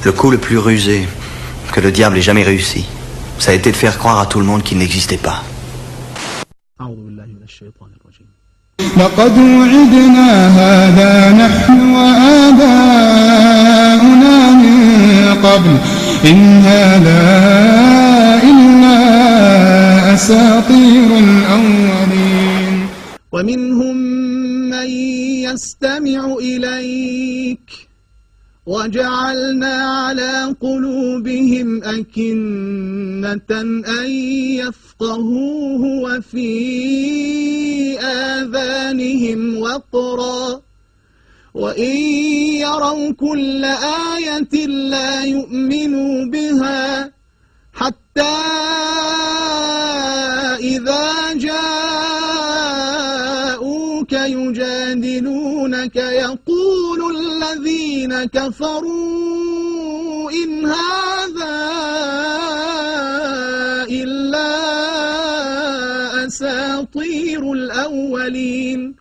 Le coup le plus rusé que le diable ait jamais réussi, ça a été de faire croire à tout le monde qu'il n'existait pas. لقد وعدنا هذا نحن وآباؤنا من قبل إن هذا إلا أساطير الأولين ومنهم من يستمع إليك وجعلنا على قلوبهم أكنة أن يفقهوه وفي آذانهم وقرا وإن يروا كل آية لا يؤمنوا بها حتى إذا جاءوك يجادلونك يقول الذين كفروا إن هذا إلا أساطير الأولين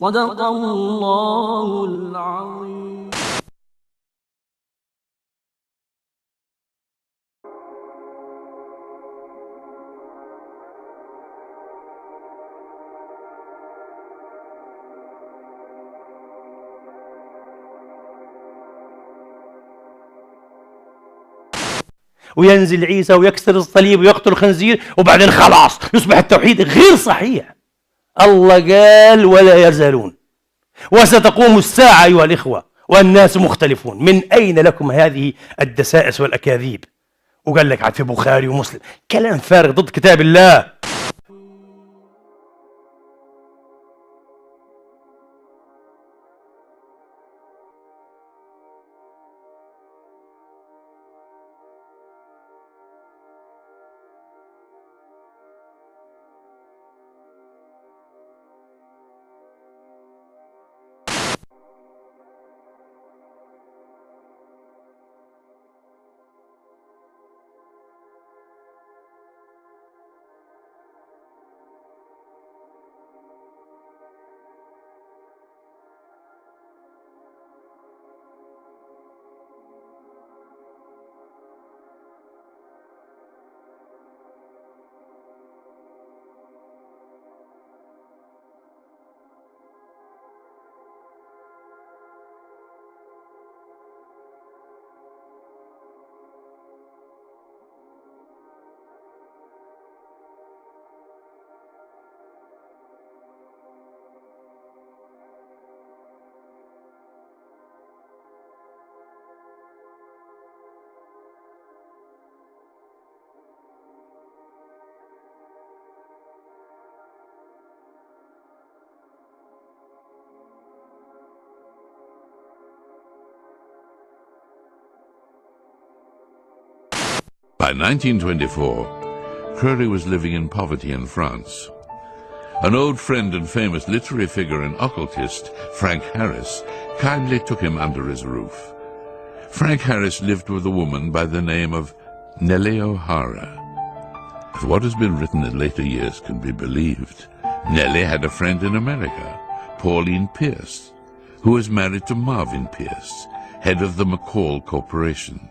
صدق الله العظيم. وينزل عيسى ويكسر الصليب ويقتل الخنزير وبعدين خلاص يصبح التوحيد غير صحيح. الله قال ولا يزالون وستقوم الساعة أيها الإخوة والناس مختلفون. من أين لكم هذه الدسائس والأكاذيب؟ وقال لك عاد في بخاري ومسلم، كلام فارغ ضد كتاب الله. By 1924, Crowley was living in poverty in France. An old friend and famous literary figure and occultist, Frank Harris, kindly took him under his roof. Frank Harris lived with a woman by the name of Nellie O'Hara. If what has been written in later years can be believed, Nellie had a friend in America, Pauline Pierce, who was married to Marvin Pierce, head of the McCall Corporation.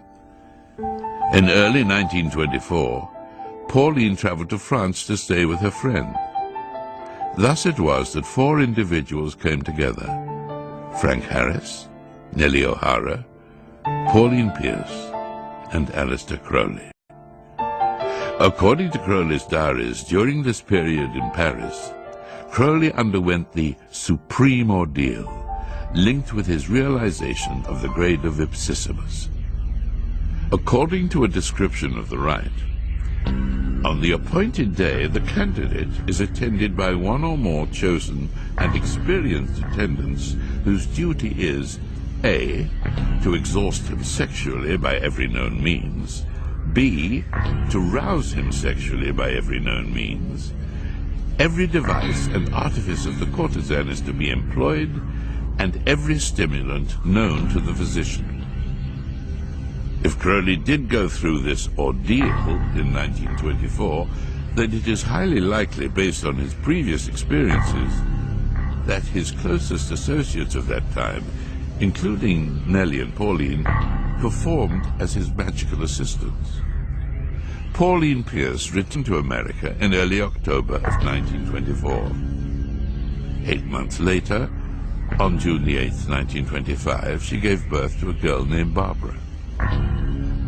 In early 1924, Pauline traveled to France to stay with her friend. Thus it was that four individuals came together: Frank Harris, Nellie O'Hara, Pauline Pierce, and Aleister Crowley. According to Crowley's diaries, during this period in Paris, Crowley underwent the supreme ordeal, linked with his realization of the grade of Ipsissimus. According to a description of the rite, on the appointed day, the candidate is attended by one or more chosen and experienced attendants whose duty is A. to exhaust him sexually by every known means, B. to rouse him sexually by every known means. Every device and artifice of the courtesan is to be employed, and every stimulant known to the physician. If Crowley did go through this ordeal in 1924, then it is highly likely, based on his previous experiences, that his closest associates of that time, including Nellie and Pauline, performed as his magical assistants. Pauline Pierce returned to America in early October of 1924. 8 months later, on June the 8th, 1925, she gave birth to a girl named Barbara.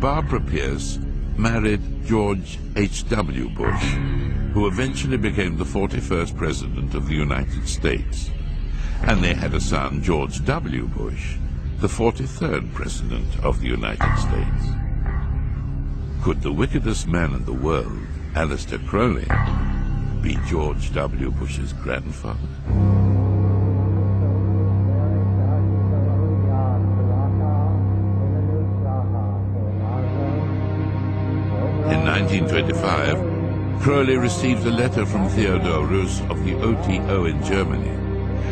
Barbara Pierce married George H.W. Bush, who eventually became the 41st President of the United States. And they had a son, George W. Bush, the 43rd President of the United States. Could the wickedest man in the world, Aleister Crowley, be George W. Bush's grandfather? In 1925, Crowley received a letter from Theodor Reuss of the OTO in Germany.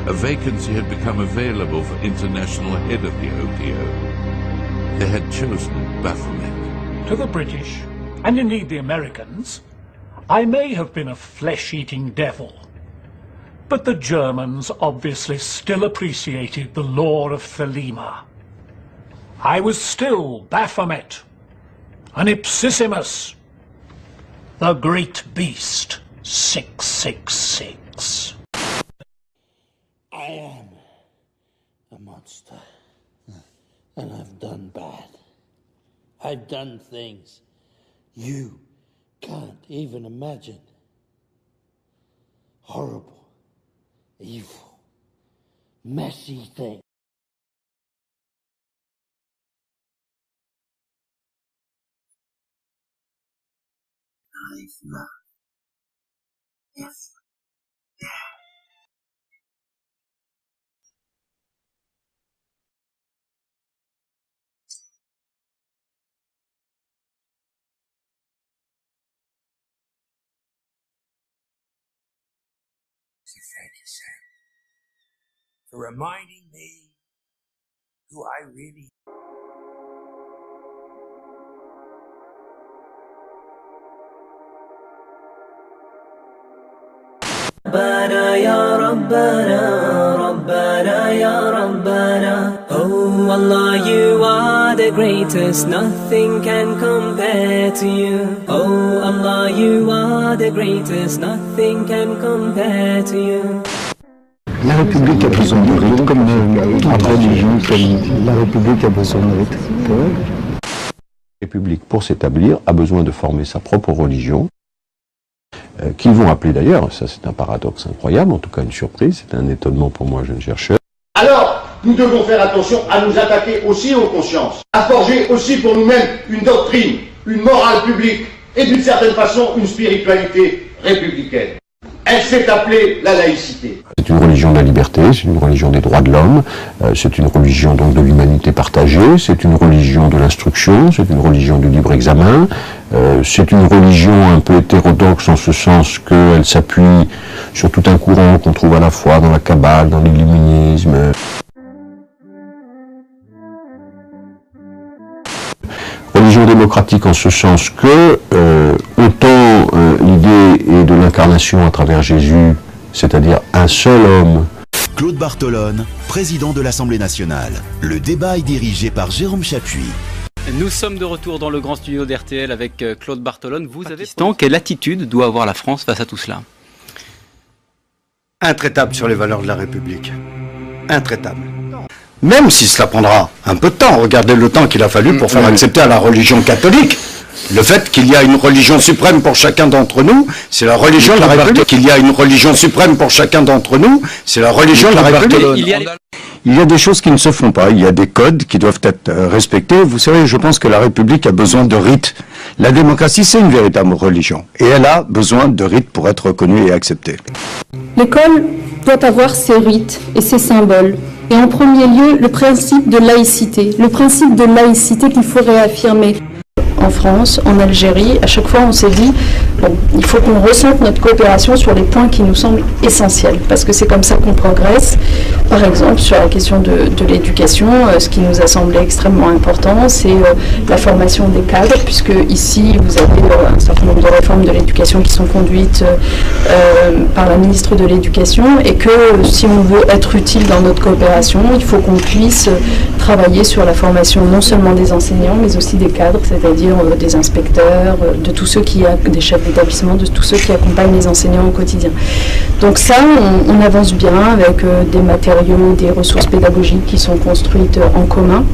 A vacancy had become available for international head of the OTO. They had chosen Baphomet. To the British, and indeed the Americans, I may have been a flesh-eating devil. But the Germans obviously still appreciated the lore of Thelema. I was still Baphomet, an Ipsissimus, the great beast, 666. I am a monster, and I've done bad. I've done things you can't even imagine. Horrible, evil, messy things. For reminding me who I really am. ربنا يا ربنا ربنا يا ربنا. Oh Allah, you are the greatest, nothing can compare to you. Oh Allah, you are the greatest, nothing can compare to you. La République a besoin de rite, comme toute religion, la République a besoin de rite. La République, pour s'établir, a besoin de former sa propre religion, qu'ils vont appeler d'ailleurs, ça c'est un paradoxe incroyable, en tout cas une surprise, c'est un étonnement pour moi, jeune chercheur. Alors, nous devons faire attention à nous attaquer aussi aux consciences, à forger aussi pour nous-mêmes une doctrine, une morale publique et d'une certaine façon une spiritualité républicaine. Elle s'est appelée la laïcité. C'est une religion de la liberté, c'est une religion des droits de l'homme, c'est une religion donc de l'humanité partagée, c'est une religion de l'instruction, c'est une religion du libre examen, c'est une religion un peu hétérodoxe en ce sens qu'elle s'appuie sur tout un courant qu'on trouve à la fois dans la Kabbale, dans l'illuminisme. Religion démocratique en ce sens que autant l'idée est de l'incarnation à travers Jésus, c'est-à-dire un seul homme. Claude Bartolone, président de l'Assemblée nationale. Le débat est dirigé par Jérôme Chapuis. Nous sommes de retour dans le grand studio d'RTL avec Claude Bartolone. Vous avez quelle attitude doit avoir la France face à tout cela? Intraitable sur les valeurs de la République. Intraitable. Même si cela prendra un peu de temps, regardez le temps qu'il a fallu pour faire accepter à la religion catholique le fait qu'il y a une religion suprême pour chacun d'entre nous, c'est la religion de la République. Qu'il y a une religion suprême pour chacun d'entre nous, c'est la religion de la République. Il y a des choses qui ne se font pas, il y a des codes qui doivent être respectés. Vous savez, je pense que la République a besoin de rites. La démocratie, c'est une véritable religion. Et elle a besoin de rites pour être reconnue et acceptée. L'école doit avoir ses rites et ses symboles. Et en premier lieu, le principe de laïcité. Le principe de laïcité qu'il faut réaffirmer. En France, en Algérie, à chaque fois on s'est dit, bon, il faut qu'on ressente notre coopération sur les points qui nous semblent essentiels, parce que c'est comme ça qu'on progresse. Par exemple, sur la question de l'éducation, ce qui nous a semblé extrêmement important, c'est la formation des cadres, puisque ici vous avez un certain nombre de réformes de l'éducation qui sont conduites par la ministre de l'Éducation, et que si on veut être utile dans notre coopération, il faut qu'on puisse travailler sur la formation non seulement des enseignants, mais aussi des cadres, c'est-à-dire des inspecteurs, de tous ceux des chefs d'établissement, de tous ceux qui accompagnent les enseignants au quotidien. Donc ça, on avance bien avec des matériaux, des ressources pédagogiques qui sont construites en commun.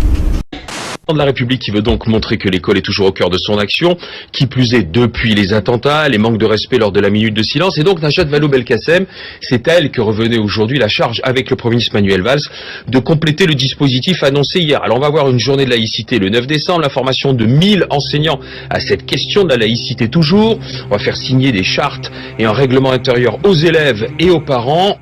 De la République qui veut donc montrer que l'école est toujours au cœur de son action, qui plus est depuis les attentats, les manques de respect lors de la minute de silence, et donc Najat Vallaud-Belkacem, c'est à elle que revenait aujourd'hui la charge avec le Premier ministre Manuel Valls de compléter le dispositif annoncé hier. Alors on va avoir une journée de laïcité le 9 décembre, la formation de 1000 enseignants à cette question de la laïcité toujours, on va faire signer des chartes et un règlement intérieur aux élèves et aux parents.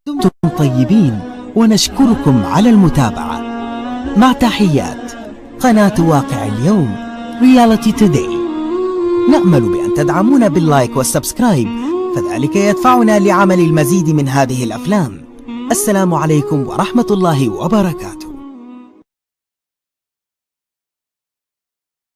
دمتم طيبين ونشكركم على المتابعة. مع تحيات قناة واقع اليوم رياليتي توداي. نأمل بأن تدعمونا باللايك والسبسكرايب، فذلك يدفعنا لعمل المزيد من هذه الأفلام. السلام عليكم ورحمة الله وبركاته.